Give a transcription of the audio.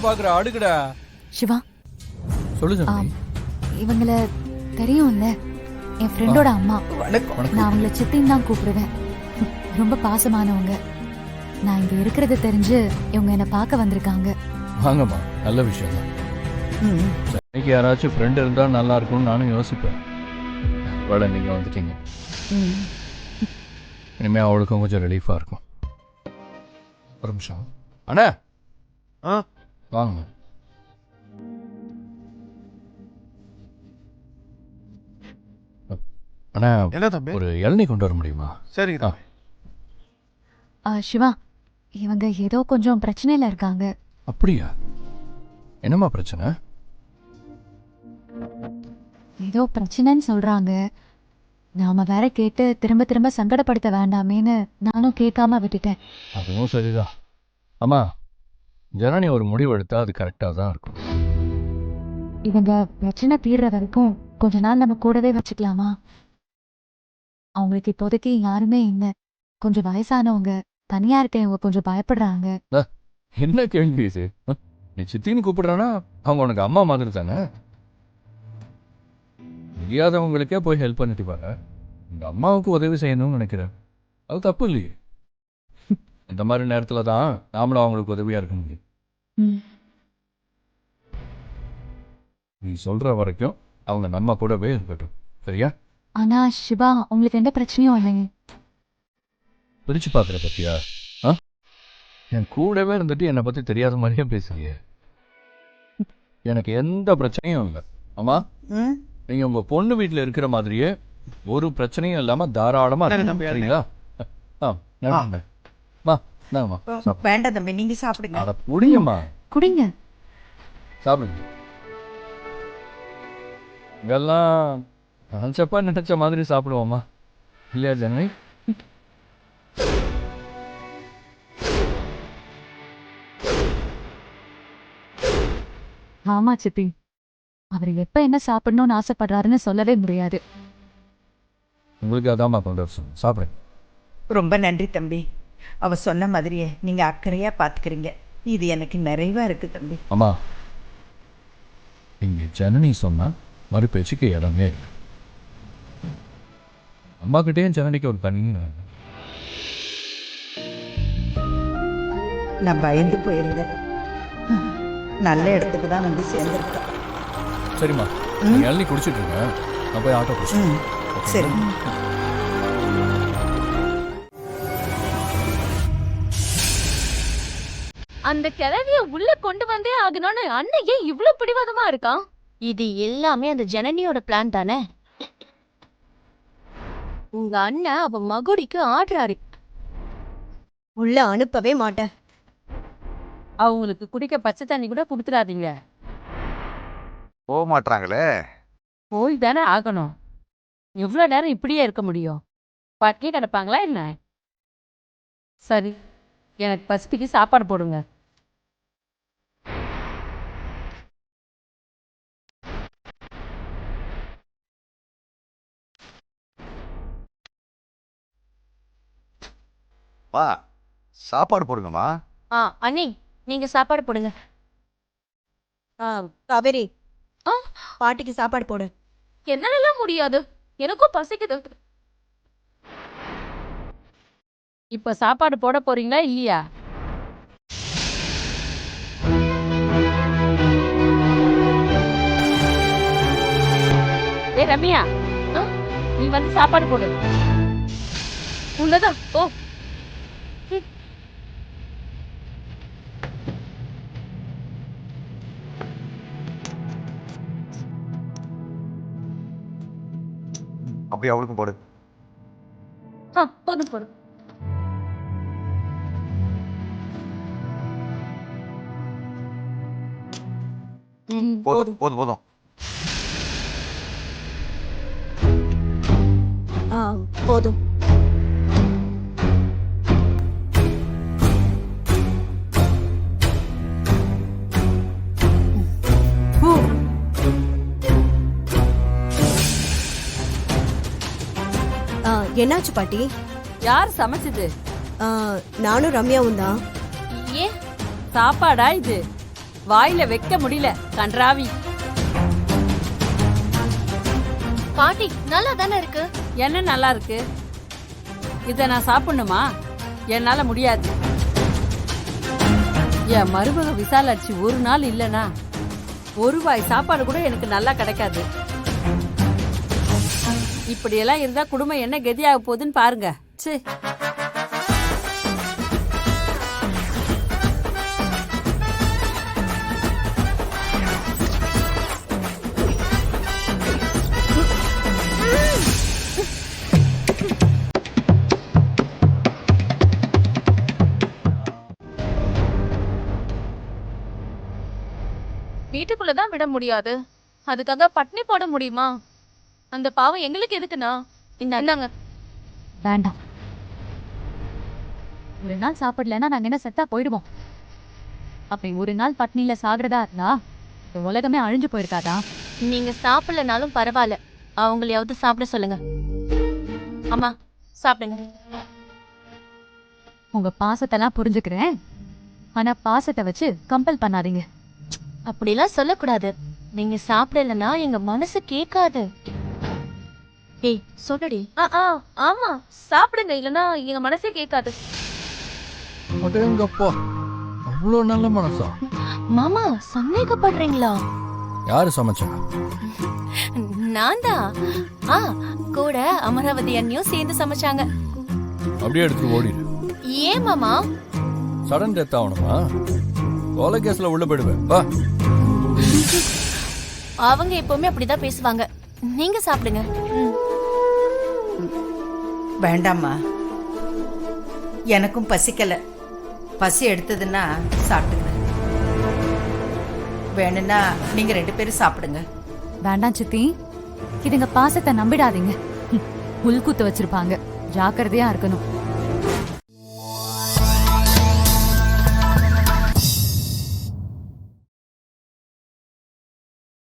பாக்குற அடுக்குடா. சிவா, சொல்லு ஜனனி. இவங்கள தெரியும்ல, என் ஃப்ரெண்டோட அம்மா. நான் அவங்கள சித்தின்னு தான் கூப்பிடுவேன். ரொம்ப பாசமானவங்க. நான் இங்க இருக்கிறது தெரிஞ்சு இவங்க என்ன பார்க்க வந்திருக்காங்க. வாங்கம்மா, நல்ல விஷயம் தான். இன்னைக்கு யாராச்சும் ஃப்ரெண்ட் இருந்தா நல்லா இருக்கும்னு நானும் யோசிப்பேன். வேலை நீங்க வந்துட்டீங்க. இனிமே அவளுக்கும் கொஞ்சம் ரிலீஃபா இருக்கும். ஒரு நிமிஷம் அண்ணா. வாங்க. அண்ணா, என்ன தம்பி? ஒரு இளநீ கொண்டு வர முடியுமா? சரி. சிவா, இவங்க ஏதோ கொஞ்சம் பிரச்சனையில இருக்காங்க. அப்படியா? என்னம்மா பிரச்சனை? ஏதோ பிரச்சனைன்னு சொல்றாங்க. நாம வேற கேட்டு திரும்ப திரும்ப சங்கடப்படுத்த வேண்டாமேன்னு நானும் கேட்காம விட்டுட்டேன். அதுவும் சரிதான். அம்மா, ஜனனி ஒரு முடிவு எடுத்தா அது கரெக்டாக தான் இருக்கும். இவங்க பிரச்சனை தீர்ற வரைக்கும் கொஞ்ச நாள் நம்ம கூடவே வச்சுக்கலாமா? அவங்களுக்கு இப்போதைக்கு யாருமே இல்லை. கொஞ்சம் வயசானவங்க, தனியா இருக்க இவங்க கொஞ்சம் பயப்படுறாங்க. என்ன கேள்வி இது? நீ சித்தின்னு கூப்பிடுறானா அவங்க உனக்கு அம்மா மாதிரி தானே. முடியாதவங்களுக்கே போய் ஹெல்ப் பண்ணிட்டு பாரு. உங்க அம்மாவுக்கு உதவி செய்யணும்னு நினைக்கிறேன். அது தப்பு இல்லையே. இந்த மாதிரி நேரத்துல தான் நாமளும் அவங்களுக்கு உதவியா இருக்க முடியும். நீ சொல்ற வரைக்கும் அவங்க நம்ம கூடவே இருக்கட்டும், சரியா? ஆனா சிவா, உங்களுக்கு எந்த பிரச்சனையும் இல்லைங்க. பிரிச்சு பாக்குற பத்தியா? என் கூடவே இருந்துட்டு என்னை பத்தி தெரியாத மாதிரியே பேசுறியே. எனக்கு எந்த பிரச்சனையும் இல்லை. ஆமா, நீங்க உங்க பொண்ணு வீட்டுல இருக்கிற மாதிரியே ஒரு பிரச்சனையும் இல்லாம தாராளமா சரிங்களா? வேண்டாம் தம்பி, நீங்க சாப்பிடுங்க. அட குடிங்கம்மா. குடிங்க. சாப்பிடுங்க. இங்கெல்லாம் நினைச்சப்பா நினைச்ச மாதிரி சாப்பிடுவோமா இல்லையா ஜனனி? ஆமா சித்தி, அவர் எப்ப என்ன சாப்பிடணும்னு ஆசைப்படுறாருன்னு சொல்லவே முடியாது. உங்களுக்கு அதாம்மா கொண்டு வர சொன்னேன். சாப்பிடுங்க. ரொம்ப நன்றி தம்பி. அவ சொன்ன மாதிரியே நீங்க அக்கறையா பாத்துக்கிறீங்க. இது எனக்கு நிறைவா இருக்கு தம்பி. அம்மா, இங்க ஜனனி சொன்னா மறு பேச்சுக்கு இடமே இல்லை. அம்மா கிட்டேயும் ஜனனிக்கு ஒரு தனி நான் பயந்து போயிருந்தேன். நல்ல இடத்துக்கு தான் வந்து சேர்ந்துருக்கேன். சரிம்மா, நீங்க இளநீ குடிச்சிட்டு இருங்க. நான் போய் ஆட்டோ பிடிச்சேன். சரி. அந்த கிழவிய உள்ள கொண்டு வந்தே ஆகணும்னு அண்ணன் ஏன் இவ்ளோ பிடிவாதமா இருக்கான்? இது எல்லாமே அந்த ஜனனியோட பிளான் தானே. உங்க அண்ணன் அவ மகுடிக்கு ஆடுறாரு. உள்ள அனுப்பவே மாட்டேன். அவங்களுக்கு குடிக்க பச்சை தண்ணி கூட குடுத்துடாதீங்க. போக மாட்டாங்களே. போய் தானே ஆகணும். எவ்வளோ நேரம் இப்படியே இருக்க முடியும்? பட்னி கிடப்பாங்களா என்ன? சரி, எனக்கு பசிக்கு சாப்பாடு போடுங்க. வா, சாப்பாடு போடுங்கம்மா. அண்ணி, நீங்க சாப்பாடு போடுங்க. காவேரி, ஆ, பாட்டிக்கு சாப்பாடு போடு. என்னால முடியாது, எனக்கும் பசிக்குது. இப்ப சாப்பாடு போட போறீங்களா இல்லையா? ஏ ரம்யா, நீ வந்து சாப்பாடு போடு. உள்ளதான் ஓ. அப்படியே அவளுக்கும் போடு. போதும் போதும். போதும் போதும் போதும். போதும். என்னாச்சு பாட்டி? யார் சமைச்சது? நானும் ரம்யாவும் தான். ஏன் சாப்பாடா இது? வாயில வைக்க முடியல கன்றாவி. பாட்டி நல்லா தானே இருக்கு. என்ன நல்லா இருக்கு? இத நான் சாப்பிடணுமா? என்னால முடியாது. என் மருமக விசாலாட்சி ஒரு நாள் இல்லனா ஒரு வாய் சாப்பாடு கூட எனக்கு நல்லா கிடைக்காது. இப்படியெல்லாம் இருந்தா குடும்பம் என்ன கதியாக போகுதுன்னு பாருங்க. சே, வீட்டுக்குள்ளதான் விட முடியாது, அதுக்காக பட்னி போட முடியுமா? அந்த பாவம் எங்களுக்கு எதுக்குண்ணா? இந்தாங்க. வேண்டாம். ஒரு நாள் சாப்பிடலன்னா நாங்க என்ன செத்தா போயிடுவோம். அப்படி ஒரு நாள் பட்னியில சாகிறதா இருந்தா இந்த உலகமே அழிஞ்சு போயிருக்காதா? நீங்க சாப்பிடலனாலும் பரவாயில்ல, அவங்களையாவது சாப்பிட சொல்லுங்க. அம்மா சாப்பிடுங்க. உங்க பாசத்தெல்லாம் புரிஞ்சுக்கிறேன், ஆனா பாசத்தை வச்சு கம்பல் பண்ணாதீங்க. அப்படிலாம் சொல்லக்கூடாது. நீங்க சாப்பிடலன்னா எங்க மனசு கேட்காது. ஏய் சொல்லடி. ஆமா சாப்பிடுங்க, இல்லனா எங்க மனசே கேட்காது. அடேங்கப்பா, அவ்வளோ நல்ல மனசா? மாமா சந்தேகப்படுறீங்களா? யாரு சமைச்சா? நான் தான். கூட அமராவதி அண்ணியும் சேர்ந்து சமைச்சாங்க. அப்படியே எடுத்துட்டு ஓடிடு. ஏன் மாமா? சடன் டெத் ஆகணுமா? கொலை கேஸ்ல உள்ள போயிடுவேன். வா. அவங்க எப்பவுமே அப்படிதான் பேசுவாங்க. நீங்க சாப்பிடுங்க. வேண்டாம்மா, எனக்கும் பசிக்கல. பசி எடுத்ததுன்னா சாப்பிடுங்க. வேணும்னா நீங்க 2 பேரும் சாப்பிடுங்க. வேண்டாம் சித்தி, இதுங்க பாசத்தை நம்பிடாதீங்க. உள்குத்து வச்சிருப்பாங்க, ஜாக்கிரதையா இருக்கணும்.